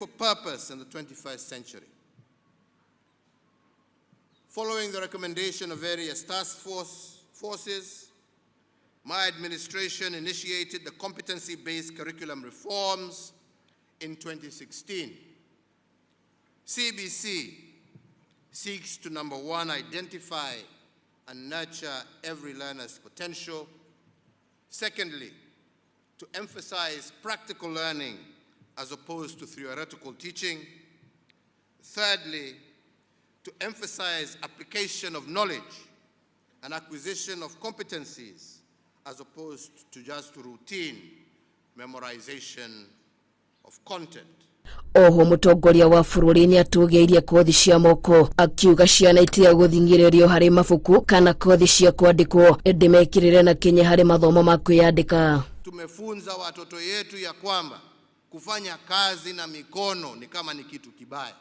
for purpose in the 21st century. Following the recommendation of various task forces, my administration initiated the competency-based curriculum reforms in 2016. CBC seeks to, number one, identify and nurture every learner's potential. Secondly, to emphasize practical learning as opposed to theoretical teaching. Thirdly, to emphasize application of knowledge and acquisition of competencies as opposed to just routine memorization of content. Oho mutongoria wa bururi ni atugeirie kothi cia moko akiuga ciana itiga guthingiririo hari mafuku kana kothi cia kwandikwo ndimekirire na Kenya hari mathomo ma kwiyandika. Tumefunza watoto yetu ya kwamba kufanya kazi na mikono ni kama ni kitu kibaya.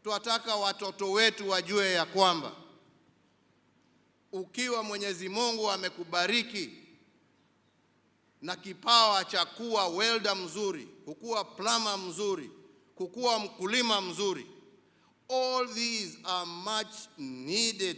Tunataka watoto wetu wajue ya kwamba ukiwa Mwenyezi Mungu amekubariki na kipawa cha kuwa welder mzuri, kukuwa plumber mzuri, kukuwa mkulima mzuri, all these are much needed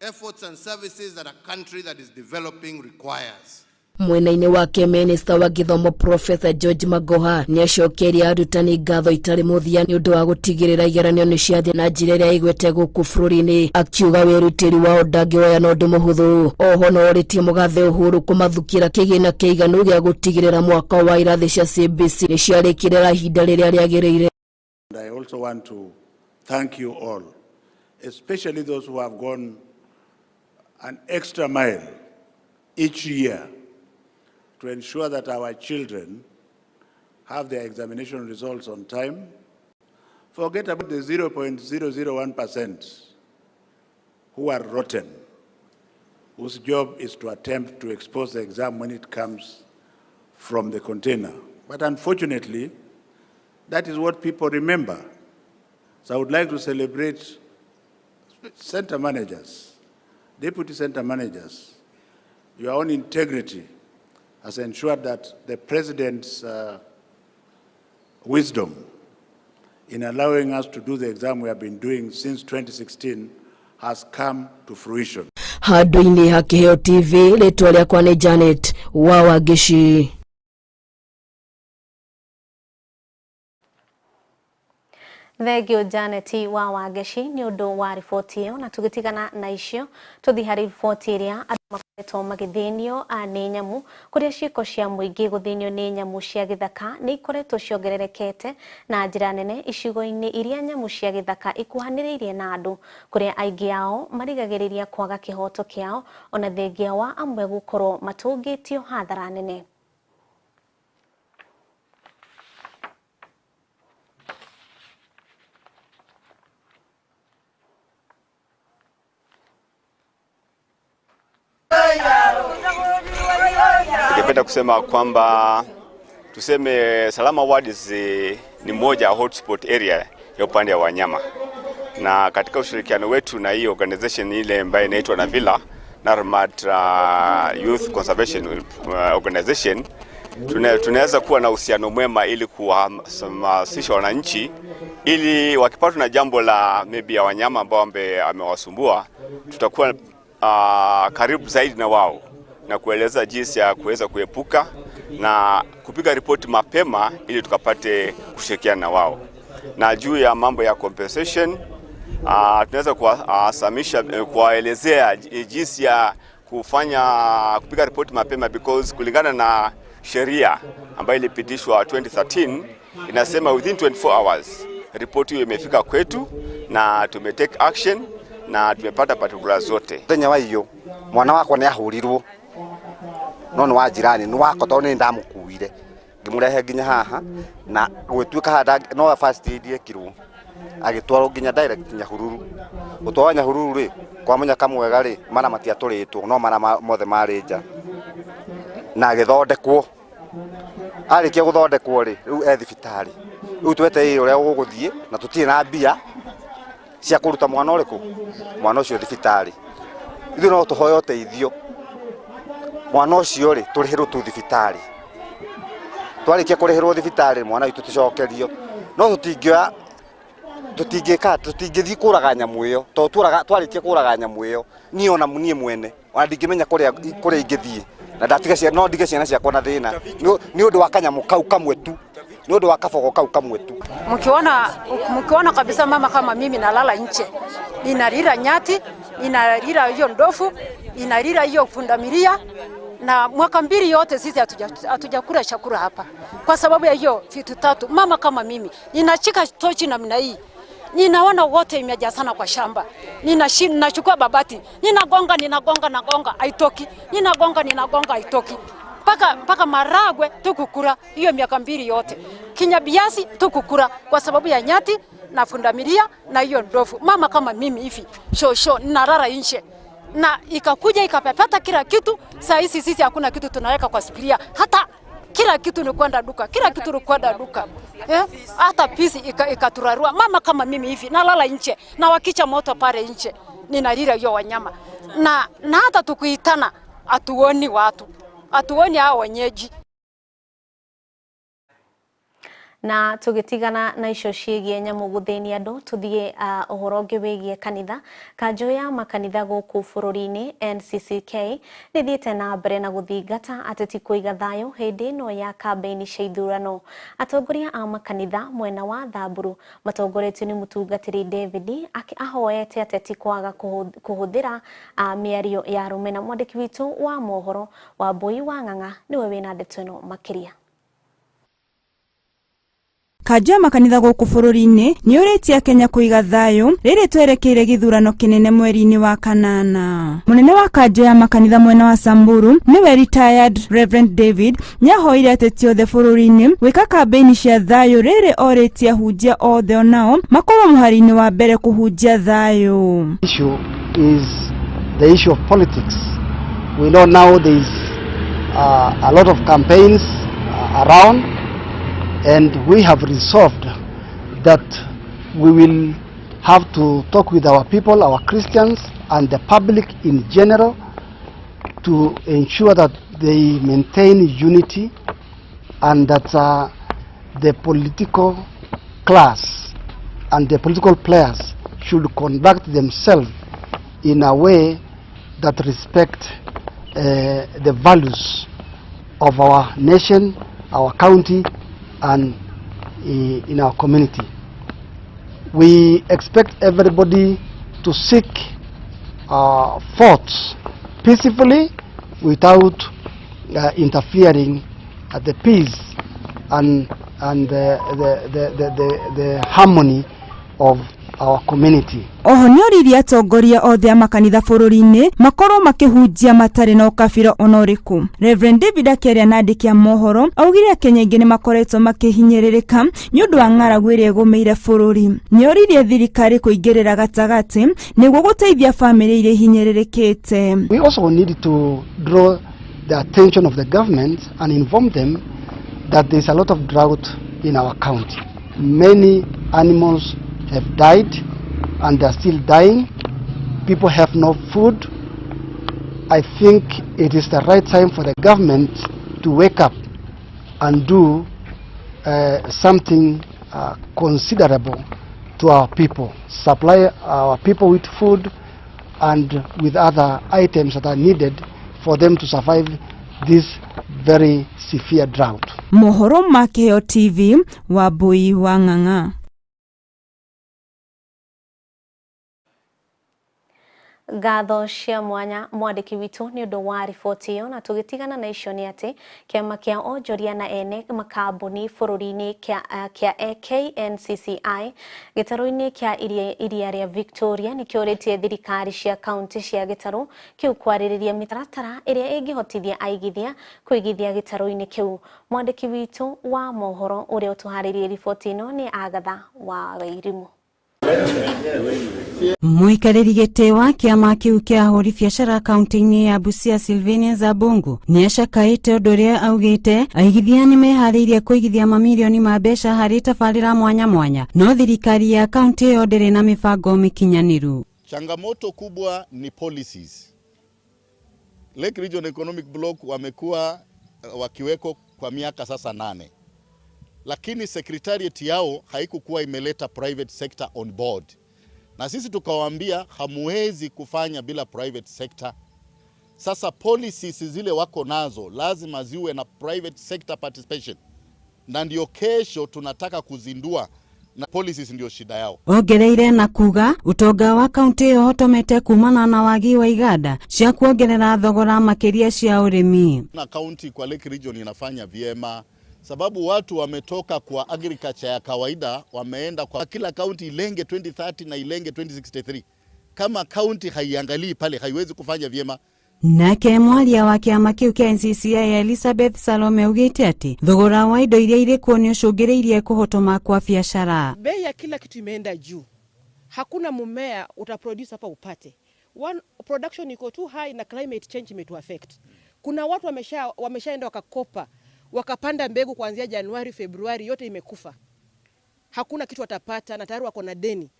efforts and services that a country that is developing requires. Mwena-ini wake Minister wa Githomo Professor George Magoha ni acokeria arutani ngatho itari muthia ni undu wa gutigirira igeranio ni ciathie na njira iria igwete guku bururi-ini, akiuga wirutiri wao ndangioya na undu muhuthu. Oho no oritie mugathe Uhuru kumathukira kigina kiiganu gia gutigirira mwaka wa irathi cia CBC ni ciarikirira ihinda riria riagiriire. I also want to thank you all, especially those who have gone an extra mile each year to ensure that our children have their examination results on time. Forget about the 0.001% who are rotten, whose job is to attempt to expose the exam when it comes from the container. But unfortunately, that is what people remember. So I would like to celebrate center managers, deputy center managers. Your own integrity has ensured that the President's wisdom in allowing us to do the exam we have been doing since 2016 has come to fruition. Handu-ini ha Kiheo TV, ritwa riakwa ni Janet wa Wagishi. Thegio Janet wa Wagishi ni undu wa riboti iyo, na tugitigana na icio tuthi hari riboti iria andu makoretwo magithinio ni nyamu kuria ciiko cia muingi guthinio ni nyamu cia githaka ni ikoretwo ciongererekete na njira nene icigo-ini iria nyamu cia githaka ikuhaniriirie na andu kuria aingi ao marigagiriria kwaga kihoto kiao ona thengia wa amwe gukorwo matungitio hathara nene. Ningependa kusema kwamba tuseme Salama Wards ni moja hotspot area ya upande wa wanyama, na katika ushirikiano wetu na hii organization ile ambayo inaitwa Navila Narmat Youth Conservation Organization, tunaweza kuwa na uhusiano mwema ili kuhamasisha wananchi ili wakipatwa na jambo la maybe ya wanyama ambao amewasumbua, tutakuwa karibu zaidi na wao na kueleza jinsi ya kuweza kuepuka na kupiga ripoti mapema ili tukapate kushirikiana na wao. Na juu ya mambo ya compensation, tunaweza kuwasamisha kuwaelezea jinsi ya kupiga ripoti mapema, because kulingana na sheria ambayo ilipitishwa 2013 inasema within 24 hours ripoti hiyo imefika kwetu na tumetake action na tumepata particulars zote. Tenya wa hiyo mwana wako ni ahurirwo no wa jirani ni wako to ni ndamukuire ngimurehe nginya haha na gwituika hada no first aid ekirwo agitwaro nginya direct Nyahururu utwa Nyahururu ri kwa munya kamwega ri mara matiaturitwo no mara mothe marinja na agithondekwo arikia guthondekwo ri riu thibitari riu twete uria uguthie na tutie na mbia cia kuruta mwana uriku mwana ucio thibitari ithu no tuhoye uteithio mwana ucio ri turihirwo tu thibitari twarikia kurihirwo thibitari mwana witu tucokerio no tutingithii kuraga nyamu iyo to twarikia kuraga nyamu iyo ni ona munie mwene ona ndingimenya kuria ingithii na ndatiga cia no ndige ciana ciakwa na thina ni undu wa kanyamu kau kamwe tu ni undu wa kabogo kau kamwe tu. Mkiona kabisa mama kama mimi nalala nje, ninalira nyati, ninalira hiyo ndofu, ninalira hiyo pundamilia, na mwaka mbili yote sisi hatujakula chakula hapa kwa sababu ya hiyo vitu tatu. Mama kama mimi ninachika tochi namna hii, ninaona wote imejaa sana kwa shamba, ninachukua babati, ninagonga haitoki, ninagonga haitoki, paka maragwe tukukura hiyo miaka mbili yote, kinyabiasi tukukura kwa sababu ya nyati na pundamilia na hiyo ndovu. Mama kama mimi hivi shosho ninarara nje, na ikakuja ikapepeta kila kitu. Saa hizi sisi hakuna kitu tunaweka kwa sufuria, hata kila kitu ni kwenda duka, hata pisi ikaturarua. Mama kama mimi hivi nalala nje, na wakicha moto pale nje ninalira hiyo wanyama, na hata tukuitana atuoni watu, atuoni hao wenyeji. Na tugitigana na icio ciĩgie nyamu guthĩnia andũ, tuthie ũhoro ũngĩ wĩgie kanitha. Kanjũ ya makanitha gũkũ bũrũri-inĩ NCCK nĩthiĩte na mbere na gũthingata ateti kũiga thayũ hĩndĩ ĩno ya kambĩini cia ithurano. Atongoria a makanitha mwena wa Thamburu matongoretio nĩ mũtungatĩri David ahoete ateti kwaga kũhũthĩra mĩario ya rũmena. Mwandĩki witũ wa mohoro Wambui wa Ng'ang'a nĩwe wĩna ndeto ĩno makĩria. Kanjũ ya makanitha gũkũ bũrũri-inĩ nĩ ũrĩtie Kenya kũiga thayũ rĩrĩ twerekeire gĩthurano kĩnene mweri-inĩ wa kanana. Mũnene wa kanjũ ya makanitha mwena wa Samburu nĩwe retired Reverend David nĩahoire ateti othe bũrũri-inĩ gwĩka kambĩini cia thayũ rĩrĩ orĩtie ahunjia othe onao makorwo mũhari-inĩ wa mbere kũhunjia thayũ. Issue is the issue of politics. We know now there is a lot of campaigns around, and we have resolved that we will have to talk with our people, our Christians, and the public in general to ensure that they maintain unity, and that the political class and the political players should conduct themselves in a way that respect the values of our nation, our county, and in our community. We expect everybody to seek thoughts peacefully without interfering at the peace and the harmony of our community. Oho nĩoririe atongoria othe a makanitha bũrũri-inĩ makorwo makĩhunjia matarĩ na ũkabira ona ũrĩkũ. Reverend David akĩaria na andĩki a mohoro augire Kenya ingĩ nĩ makoretwo makĩhinyĩrĩrĩka nĩ ũndũ wa ng'aragu ĩrĩa ĩgũmĩire bũrũri. Nĩoririe thirikari kũingĩrĩra gatagatĩ nĩguo gũteithia famĩlĩ iria ihinyĩrĩrĩkĩte. We also need to draw the attention of the government and inform them that there is a lot of drought in our county. Many animals have died and they are still dying. People have no food. I think it is the right time for the government to wake up and do something considerable to our people, supply our people with food and with other items that are needed for them to survive this very severe drought. Mohoro ma Kĩheo TV, Wambui wa Ng'ang'a. Ngatho cia mwanya mwandĩki witũ nĩ ũndũ wa riboti ĩyo, na tũgĩtigana na icio nĩ atĩ kĩama kĩa onjoria na ene makambuni bũrũri-inĩ kĩa KNCCI gĩtarũ-inĩ kĩa iria rĩa Victoria nĩ kĩũrĩtie thirikari cia kaunti cia gĩtarũ kĩu kwarĩrĩria mĩtaratara ĩrĩa ĩngĩhotithia aigithia kũigithia gĩtarũ-inĩ kĩu. Mwandĩki witũ wa mohoro ũrĩa ũtũharĩirie riboti ĩno nĩ Agatha wa Wairimu. Mũikarĩri gĩtĩ wa kĩama kĩu kĩa ahũri biacara kaunti-inĩ ya Busia Sylvania Zabungu nĩacakaĩte ũndũ ũrĩa augĩte aigithia nĩ meharĩirie kũigithia mamirioni ma mbeca harĩ tabarĩra mwanya mwanya, no thirikari ya kaunti ĩyo ndĩrĩ na mĩbango mĩkinyanĩru. Changamoto kubwa ni policies. Lake Region Economic Block wamekuwa wakiweko kwa miaka sasa 8. lakini secretariat yao haikukuwa imeleta private sector on board. Na sisi tukawaambia hamuwezi kufanya bila private sector. Sasa policies zile wako nazo lazima ziwe na private sector participation. Na ndio kesho tunataka kuzindua, na policies ndio shida yao. Ongereire na kuga utonga wa kaunti yo hotomete kumana na wagi wa iganda cia kuongerera thogora makiria cia urimi. Na kaunti kwa Lake Region inafanya vyema sababu watu wametoka kwa agriculture ya kawaida wameenda kwa kila kaunti ilenge 2030 na ilenge 2063. Kama kaunti haiangalii pale haiwezi kufanya vyema. Nake mwaria wa kiama kiu kia NCCI Elizabeth Salome ugite ati thogora wa indo iria iri kuo ni ucungireirie kuhotoma kwa biashara. Bei ya kila kitu imeenda juu. Hakuna mumea utaproduce hapa upate. One production iko too high na climate change imetu affect. Kuna watu wameshaenda wakakopa, wakapanda mbegu kuanzia Januari, Februari, yote imekufa. Hakuna kitu watapata na tayari wako na deni.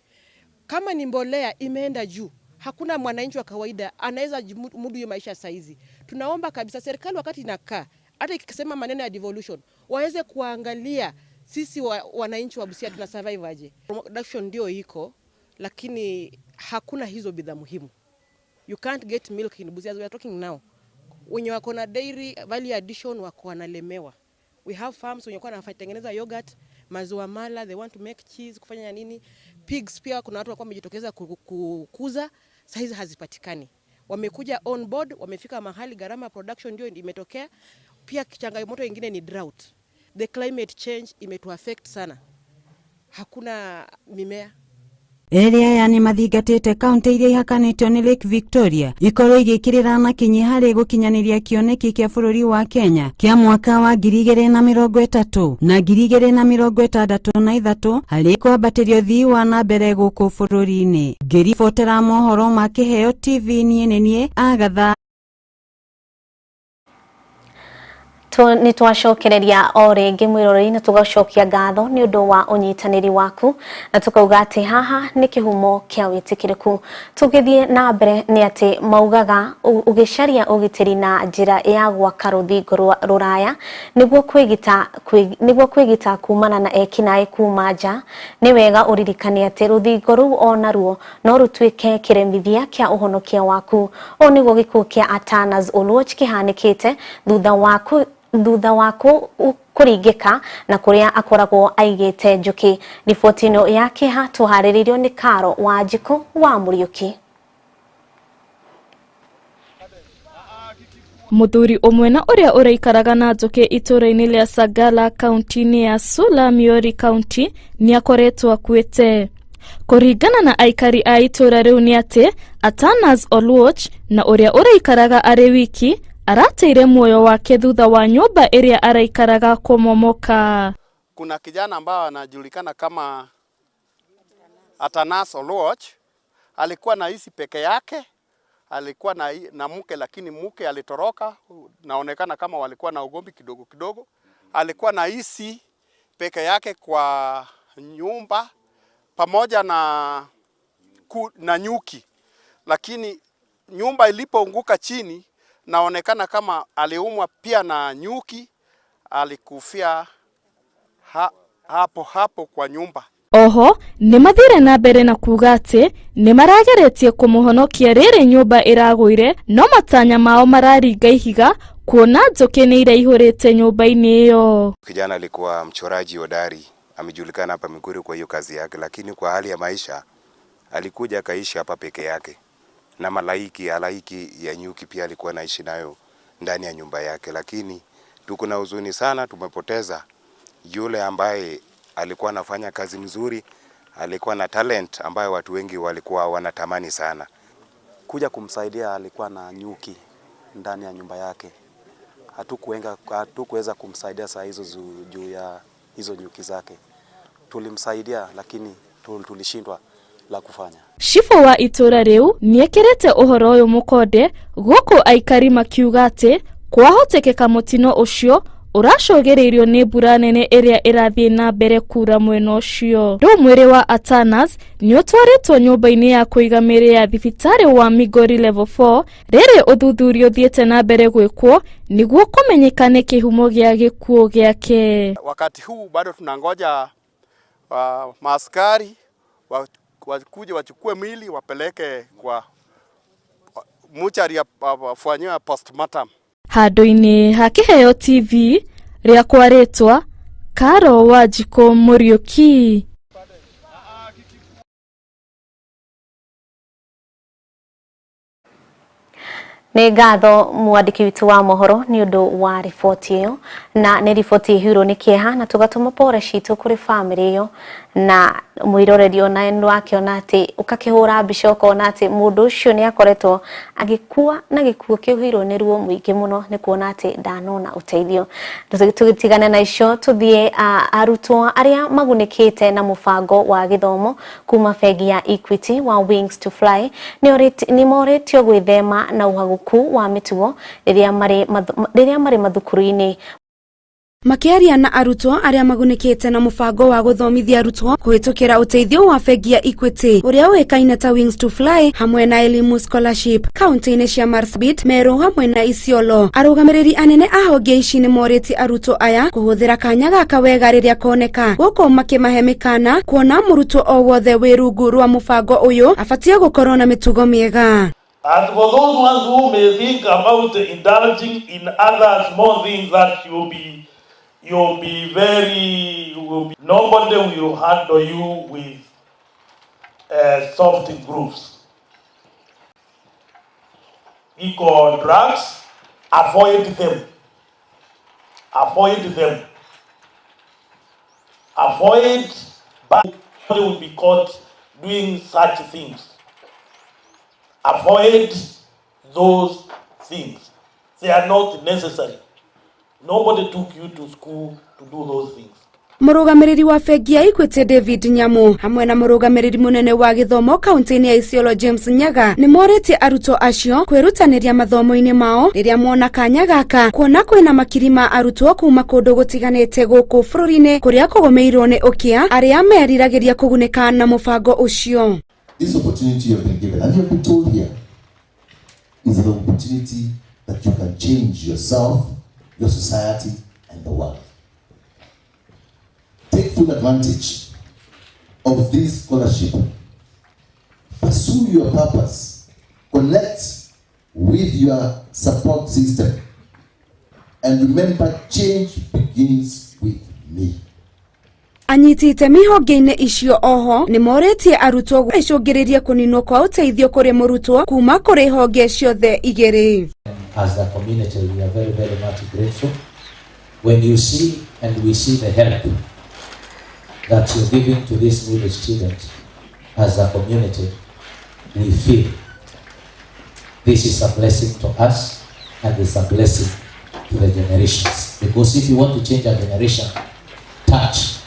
Kama ni mbolea imeenda juu. Hakuna mwananchi wa kawaida anaweza mudu hiyo maisha saizi. Tunaomba kabisa serikali wakati inakaa, hata ikisema maneno ya devolution, waweze kuangalia sisi wananchi wa Busia tuna survive aje. Production ndio iko, lakini hakuna hizo bidhaa muhimu. You can't get milk in Busia as we are talking now. Wenye wako na dairy value addition wako wanalemewa. We have farms wenye wako wanatengeneza yogurt, maziwa mala, they want to make cheese, kufanya nini. Pigs pia kuna watu wako wamejitokeza kukuza, saizi hazipatikani. Wamekuja on board, wamefika mahali gharama production ndio imetokea. Pia changamoto nyingine ni drought. The climate change imetu affect sana. Hakuna mimea. Eria yani mathingatite kaunti iria ihakanitio ni Lake Victoria ikorwo igikirira na kinyi hari gukinyaniria kioneki kia bururi wa Kenya kia mwaka wa 2030 na 2063 hari kwambatirio thii wa na mbere guku bururi-ini. Ngiribotera mohoro ma Kiheo TV nie Agatha. Ni twacokereria o ringi mwiroreri na tugacokia ngatho ni undu wa unyitaniri waku na tukauga ati haha ni kihumo kia witikiriku. Tugithie na mbere ni ati maugaga ugicaria ugitiri na njira ya gwaka ruthingo ruraya niguo kwigita kumana na ekinae kuma nja. Ni wega uririkane ati ruthingo ruu ona ruo no rutwike kiremithia kia uhonokia waku. O niguo gikuo kia Atanas Oluoch kihanikite thutha wako kuringika na kuria akoragwo aigite njuki. Riboti ino yake hatuhariririo ni Karo wa Njiko wa Muriuki. Muthuri umwe na uria uraikaraga na njuki itura-ini ria Sagala kaunti-ini ya Sula Miori kaunti ni akoretwo akuite. Kuringana na aikari a itura riu ni ati Atanas Oluoch na uria uraikaraga ari wiki arateire muoyo wake thutha wa nyumba iria araikaraga kumomoka. Kuna kijana ambaye anajulikana kama Atanas Oluoch, alikuwa naishi peke yake, alikuwa na mke lakini mke alitoroka, naonekana kama walikuwa na ugomvi kidogo kidogo. Alikuwa naishi peke yake kwa nyumba pamoja na nyuki, lakini nyumba ilipoanguka chini naonekana kama aliumwa pia na nyuki, alikufia hapo kwa nyumba. Oho ni mathire na mbere na kuga ati ni marageretie kumuhonokia riri nyumba iragwire no matanya mao mararinga ihiga kuona njuki ni iraihurite nyumba-ini iyo. Kijana alikuwa mchoraji hodari, amejulikana hapa Migori kwa hiyo kazi yake, lakini kwa hali ya maisha alikuja akaishi hapa peke yake. Na halaiki ya nyuki pia alikuwa naishi nayo ndani ya nyumba yake, lakini tuko na huzuni sana, tumepoteza yule ambaye alikuwa anafanya kazi nzuri, alikuwa na talent ambayo watu wengi walikuwa wanatamani sana. Kuja kumsaidia, alikuwa na nyuki ndani ya nyumba yake. Hatukuweza kumsaidia saa hizo juu ya hizo nyuki zake. Tulimsaidia lakini tulishindwa la kufanya. Shifo wa itura riu niekirete uhoro uyu mukonde guku aikari makiuga ati kwahotekeka mutino ucio uracũgĩrĩirio nĩ mbura nene ĩrĩa ĩrathiĩ na mbere kura mwena ũcio. Mwĩrĩ wa Atanas nĩ ũtwarĩtwo nyũmba-inĩ ya kũiga mĩĩrĩ ya thibitarĩ wa Migori level 4 rĩrĩ ũthuthuria ũthiĩte na mbere gwĩkwo nĩguo kũmenyekane kĩhumo gĩa gĩkuũ gĩake. Wakati huu bado tunangoja maaskari wakuje wachukue mwili wapeleke kwa muchari afanywe postmortem. Handũ-inĩ ha Kĩheo TV rĩakwa rĩtwa Karo Wanjikũ Mũriũki. Nĩ ngatho mwandĩki witũ wa mohoro nĩ ũndũ wa riboti ĩyo, na nĩ riboti ĩhurwo nĩ kĩeha na tũgatũma pore citũ kũrĩ family ĩyo, na mwĩroreri ona nĩ wakĩona atĩ ũkakĩhũra mbica ũkona atĩ mũndũ ũcio nĩ akoretwo agĩkua na gĩkuũ kĩohirwo nĩ ruo mũingĩ mũno nĩ kuona atĩ ndanona ũteithio. Tũgĩtigana na icio tũthiĩ arutwo arĩa magunĩkĩte na mũbango wa gĩthomo kuma bengi ya Equity wa Wings to Fly nĩ moretio gwĩthema na ũhagũku wa mĩtugo rĩrĩa marĩ mathukuru-inĩ. Makĩaria na arutwo arĩa magunĩkĩte na mũbango wa gũthomithia arutwo kũhĩtũkĩra ũteithio wa bengi ya Equity ũrĩa ũĩkaine ta Wings to Fly hamwe na Elimu Scholarship kaunti-inĩ cia Marsabit, Meru hamwe na Isiolo. Arũgamĩrĩri anene a honge ici nĩ morĩtie arutwo aya kũhũthĩra kanya gaka wega rĩrĩa koneka, gũkũ makĩmahe mĩkana kuona mũrutwo o wothe wĩ rungu rwa mũbango ũyũ abatie gũkorwo na mĩtugo mĩega. And for those ones who may think about indulging in other small things that nobody will handle you with soft grooves. Equal drugs, avoid them. Avoid them. Avoid, but nobody will be caught doing such things. Avoid those things. They are not necessary. Nobody took you to school to do those things. Mũrũgamĩrĩri wa bengi ya Equity David Nyamu hamwe na mũrũgamĩrĩri mũnene wa gĩthomo kaunti-inĩ ya Isiolo James Nyaga nĩ morĩtie arutwo acio kwĩrutanĩria mathomo-inĩ mao rĩrĩa mona kanya gaka, kuona kwĩna makiri ma arutwo kuma kũndũ gũtiganĩte gũkũ bũrũri-inĩ kũrĩa kũgũmĩirwo nĩ ũkĩa arĩa meriragĩria kũgunĩka na mũbango ũcio. This opportunity you have been given and you have been told here is an opportunity that you can change yourself, your society and the world. Take full advantage of this scholarship. Pursue your purpose. Connect with your support system. And remember, change begins with me. Anyiti itemi honge-inĩ icio oho nĩ morĩtie arutwo icũngĩrĩrie kũninwo kwa ũteithio kũrĩ mũrutwo kuma kũrĩ honge ciothe igĩrĩ. As a community, we are very, very much grateful when you see and we see the help that you're giving to this needy student. As a community, we feel this is a blessing to us and it's a blessing to the generations. Because if you want to change a generation, touch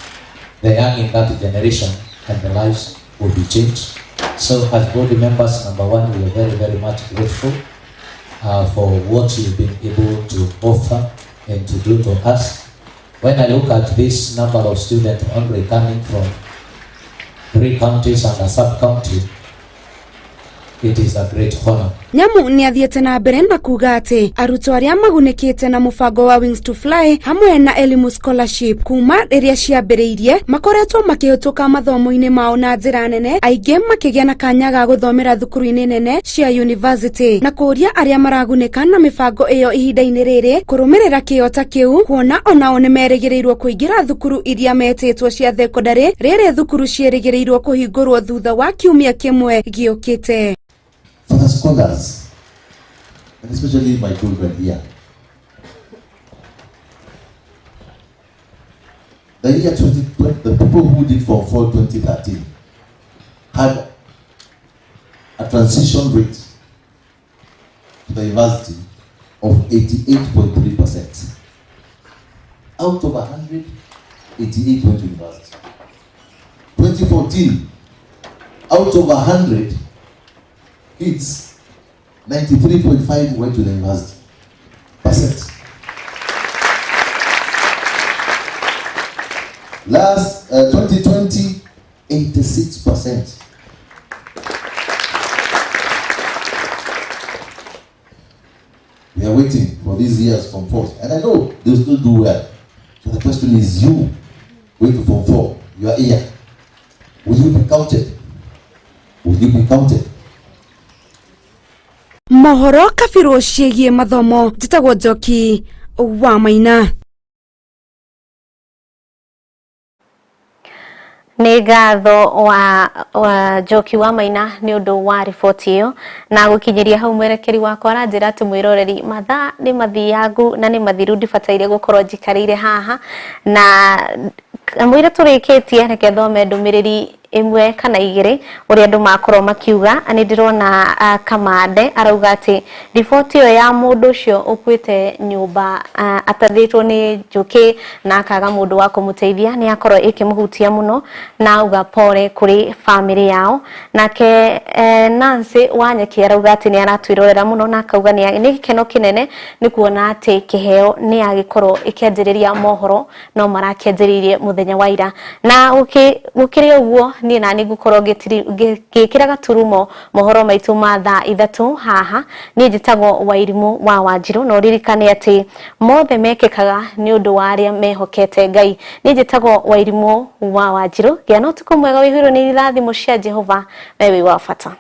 the young in that generation and the lives will be changed. So as board members, number one, we are very, very much grateful for what you've been able to offer and to do to us. When I look at this number of students only coming from 3 counties and a sub-county, it is a great honor. Nyamu nĩ athiĩte na mbere na kuga atĩ arutwo arĩa magunĩkĩte na mũbango wa Wings to Fly hamwe na Elimu Scholarship kuma rĩrĩa ciambĩrĩirie makoretwo makĩhĩtũka mathomo-inĩ mao na njĩra nene, aingĩ makĩgĩa na kanya ga gũthomera thukuru-inĩ nene cia university na kũria arĩa maragunĩka na mĩbango ĩyo ihinda-inĩ rĩrĩ kũrũmĩrĩra kĩyo ta kĩu, kuona onao nĩ merĩgĩrĩirwo kũingĩra thukuru iria metĩtwo cia thekondarĩ, rĩrĩ thukuru ciĩrĩgĩrĩirwo kũhingũrwo thutha wa kiumia kĩmwe gĩũkĩte. For the scholars, and especially my children here, the year 2020, the people who did Form 4 2013 had a transition rate to the university of 88.3%. Out of 100, 88 went to university. 2014, out of 100 kids, 93.5 went to the university. Last 2020, 86%. We are waiting for these years from 4, and I know they'll still do well. So the question is, you waiting for 4, you are here. Will you be counted? Will you be counted? Mohoro kabiro ciĩgiĩ mathomo njĩtagwo Njoki wa Maina. Nĩ ngatho wa Njoki wa Maina nĩ ũndũ wa riboti ĩyo, na gũkinyĩria hau mwerekeri wakwa aranjĩra atĩ mwĩroreri mathaa nĩ mathiangu na nĩ mathiru ndibataire gũkorwo njikarĩire haha, na mwĩre tũrĩkĩtie reke thome ndũmĩrĩri imwe kana igĩrĩ ũrĩa andũ makorwo makiuga. Nĩ ndĩrona Kamande arauga atĩ riboti ĩyo ya mũndũ ũcio ũkuĩte nyũmba atathĩtwo nĩ njũkĩ na akaga mũndũ wa kũmũteithia nĩ akorwo ĩkĩmũhutia mũno, na auga pole kũrĩ family yao. Nake Nancy Wanyeki arauga atĩ nĩ aratwĩrorera mũno na akauga nĩ gĩkeno kĩnene nĩ kuona atĩ kĩheo nĩ agĩkorwo ĩkĩanjĩrĩria mohoro no marakĩanjĩrĩirie mũthenya wa ira. Na gũkĩrĩ ũguo niĩ na nĩ ngũkorwo ngĩkĩra gaturumo mohoro maitũ ma thaa 3 haha. Niĩ njĩtagwo Wairimũ wa Wanjirũ, no ririkane atĩ mothe mekĩkaga nĩ ũndũ wa arĩa mehokete Ngai. Niĩ njĩtagwo Wairimũ wa Wanjirũ, gĩa na ũtukũ mwega wĩhũirwo nĩ irathimo cia Jehova we wĩ wa bata.